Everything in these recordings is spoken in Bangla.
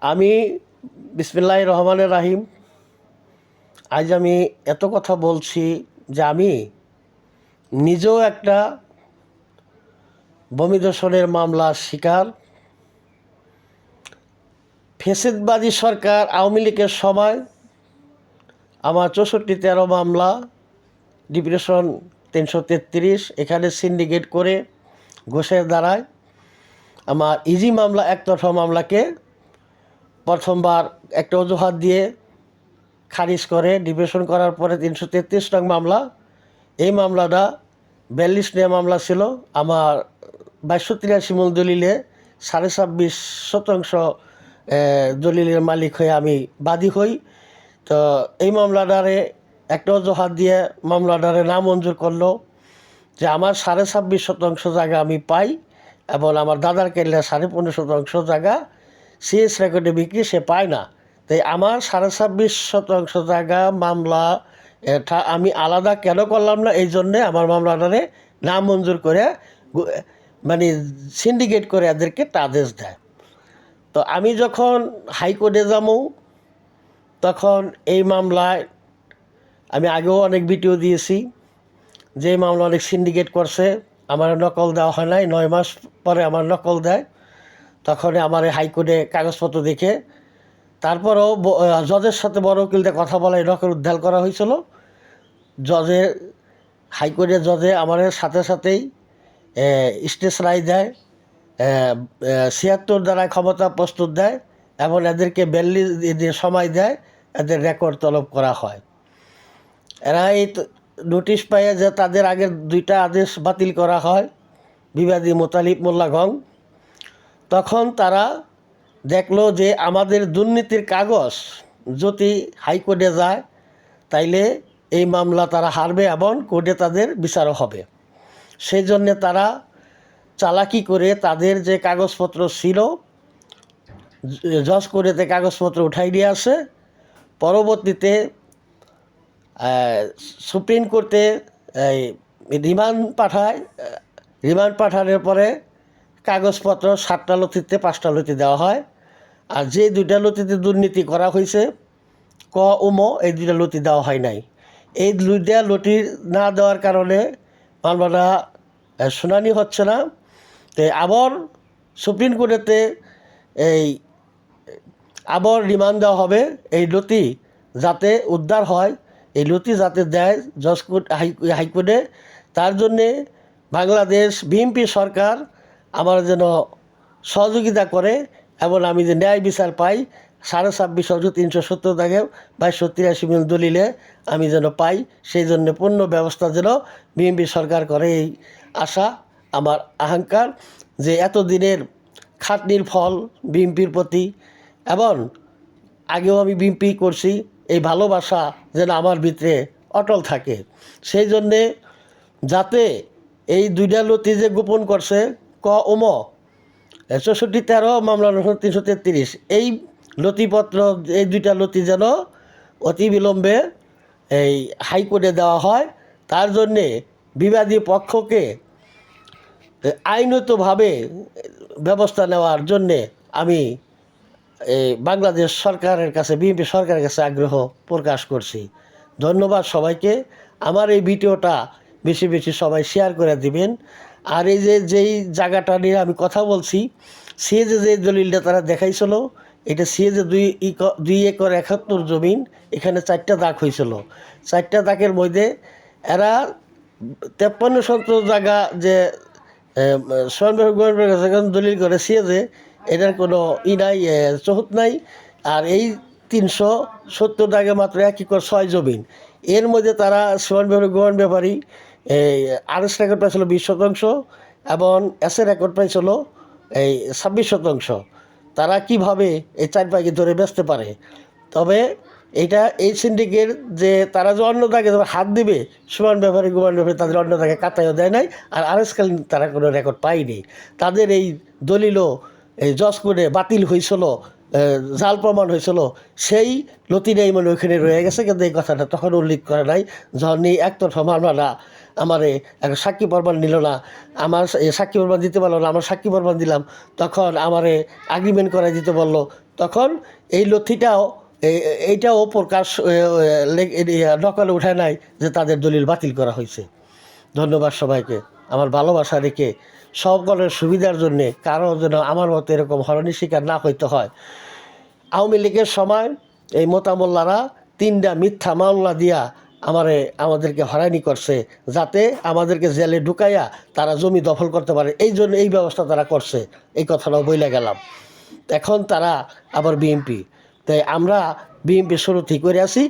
আমি বিসমিল্লাহির রহমানির রাহিম। আজ আমি এত কথা বলছি যে আমি নিজেও একটা ভূমি দূষণের মামলার শিকার। ফ্যাসিবাদী সরকার আওয়ামী লীগের সময় আমার 64-13 মামলা, ডিপ্রেশন 333, এখানে সিন্ডিকেট করে ঘোষের দ্বারায় আমার ইজি মামলা, একতরফা মামলাকে প্রথমবার একটা অজুহাত দিয়ে খারিজ করে ডিপ্রেশন করার পরে 333 নং মামলা, এই মামলাটা 42 নিয়ে মামলা ছিল। আমার 2283 মূল দলিলে 26.5% দলিলের মালিক হয়ে আমি বাদী হই। তো এই মামলাটারে একটা অজুহাত দিয়ে মামলাটারে নামঞ্জুর করলো যে আমার 26.5% জায়গা আমি পাই এবং আমার দাদার কেল্লা 15.5% জায়গা সিএস রেকর্ডে বিক্রি সে পায় না। তাই আমার 26.5% জায়গা মামলা এটা আমি আলাদা কেন করলাম না, এই জন্যে আমার মামলাটারে নামঞ্জুর করে মানে সিন্ডিকেট করে এদেরকে আদেশ দেয়। তো আমি যখন হাইকোর্টে যাবো তখন এই মামলায় আমি আগেও অনেক ভিডিও দিয়েছি যে এই মামলা অনেক সিন্ডিকেট করছে, আমার নকল দেওয়া হয় নাই, 9 মাস পরে আমার নকল দেয়। তখন আমার হাইকোর্টে কাগজপত্র দেখে তারপরেও জজের সাথে বড় উকিলদের কথা বলে নকল উদ্ধার করা হয়েছিল। জজে হাইকোর্টের জজে আমার সাথে সাথেই স্টেজ রায় দেয়, 76 দ্বারায় ক্ষমতা প্রস্তুত দেয় এবং এদেরকে 42 দিন সময় দেয়, এদের রেকর্ড তলব করা হয়। এরা এই নোটিশ পায় যে তাদের আগের 2টা আদেশ বাতিল করা হয়, বিবাদী মোতালিব মোল্লা গং। তখন তারা দেখলো যে আমাদের দুর্নীতির কাগজ যদি হাইকোর্টে যায় তাইলে এই মামলা তারা হারবে এবং কোর্টে তাদের বিচারও হবে। সেই জন্যে তারা চালাকি করে তাদের যে কাগজপত্র ছিল জজ কোর্টেতে কাগজপত্র উঠাই দিয়ে আসে। পরবর্তীতে সুপ্রিম কোর্টে রিমান্ড পাঠায়। রিমান্ড পাঠানোর পরে কাগজপত্র 7টা নথিতে 5টা নথি দেওয়া হয়, আর যে 2টা নথিতে দুর্নীতি করা হয়েছে ক ও ম, এই 2টা নথি দেওয়া হয় নাই। এই 2টা নথি না দেওয়ার কারণে মামলাটা শুনানি হচ্ছে না। তো আবার সুপ্রিম কোর্টেতে আবার রিমান্ড দেওয়া হবে এই নথি যাতে উদ্ধার হয়, এই নথি যাতে দেয় জজ কোর্ট হাইকোর্টে। তার জন্যে বাংলাদেশ বিএনপি সরকার আমার যেন সহযোগিতা করে এবং আমি যে ন্যায় বিচার পাই 26,370 দাগে 2283 মিল দলিলে আমি যেন পাই, সেই জন্য পূর্ণ ব্যবস্থা যেন বিএনপি সরকার করে, এই আশা আমার আকাঙ্ক্ষা। যে এতদিনের খাটনির ফল বিএনপির প্রতি, এবং আগেও আমি বিএনপি করছি, এই ভালোবাসা যেন আমার ভিতরে অটল থাকে। সেই জন্যে যাতে এই 2টা নথি যে গোপন করছে ক ও ম, 64-13 মামলা 333, এই নথিপত্র, এই 2টা নথি যেন অতি বিলম্বে এই হাইকোর্টে দেওয়া হয়। তার জন্যে বিবাদী পক্ষকে আইনতভাবে ব্যবস্থা নেওয়ার জন্যে আমি বাংলাদেশ সরকারের কাছে, বিএনপি সরকারের কাছে আগ্রহ প্রকাশ করছি। ধন্যবাদ সবাইকে। আমার এই ভিডিওটা বেশি বেশি সবাই শেয়ার করে দিবেন। আর এই যেই জায়গাটা নিয়ে আমি কথা বলছি, সিএজে যে দলিলটা তারা দেখাইছিল, এটা সিএজে 2 একর 71 জমিন, এখানে 4টা দাগ হয়েছিল। 4টা দাগের মধ্যে এরা 53% জায়গা যে সোহানবাবু কাছে দলিল করে সিএজে, এটার কোনো নাই, চহুত নাই। আর এই 370 দাগে মাত্র 1 একর 6 জমিন। এর মধ্যে তারা সোহানবাবু ব্যাপারী আরএস রেকর্ড পাইছিল 20% এবং এসএ রেকর্ড পাইছিল 26%। তারা কিভাবে এই 4 ভাগে ধরে বেচতে পারে? তবে এটা এই সিন্ডিকেট যে তারা যে অন্য দাগে হাত দিবে, সুমান ব্যাপারী গুমান ব্যাপারী তাদের অন্য দাগে কাটাইও দেয় নাই, আর আরএসকালীন তারা কোনো রেকর্ড পায়নি। তাদের এই দলিলও এই জজ কোর্টে বাতিল হয়েছিল জাল প্রমাণ হয়েছিল সেই নথিটাই মানে ওইখানে রয়ে গেছে, কিন্তু এই কথাটা তখন উল্লেখ করে নাই। যখন এই একতরফা মামলাটা আমারে এক সাক্ষী প্রমাণ নিল না, আমার সাক্ষী প্রমাণ দিতে পারলো না, আমার সাক্ষী প্রমাণ দিলাম, তখন আমারে এগ্রিমেন্ট করে দিতে বললো। তখন এই নথিটাও এইটাও প্রকাশ নকলে উঠায় নাই যে তাদের দলিল বাতিল করা হয়েছে। ধন্যবাদ সবাইকে। আমার ভালোবাসা রেখে সকলের সুবিধার জন্যে কারো যেন আমার মতো এরকম হয়রানির শিকার না হইতে হয়। আওয়ামী লীগের সময় এই মোতামোল্লারা 3টা মিথ্যা মামলা দিয়া আমাদেরকে হয়রানি করছে, যাতে আমাদেরকে জেলে ঢুকাইয়া তারা জমি দখল করতে পারে। এই জন্য এই ব্যবস্থা তারা করছে, এই কথাটাও বইলা গেলাম। এখন তারা আবার বিএনপি, তাই আমরা বিএনপি শুরু ঠিক করে আছি,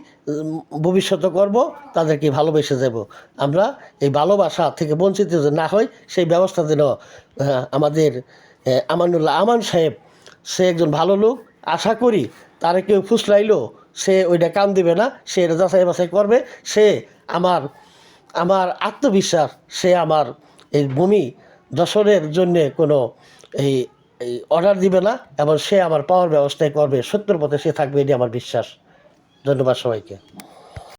ভবিষ্যতে করব, তাদেরকে ভালোবেসে যাব। আমরা এই ভালোবাসা থেকে বঞ্চিত যেন না হয়, সেই ব্যবস্থা যেন আমাদের আমানুল্লাহ আমান সাহেব, সে একজন ভালো লোক, আশা করি তারা কেউ ফুসলাইলেও সে ওইটা কাম দেবে না, সে এটা যাচাই বাছাই করবে। সে আমার আত্মবিশ্বাস, সে আমার এই ভূমি দর্শনের জন্যে কোনো এই এই অর্ডার দিবে না, এবং সে আমার পাওয়ার ব্যবস্থায় করবে, সত্যের পথে সে থাকবে, এটি আমার বিশ্বাস। ধন্যবাদ সবাইকে।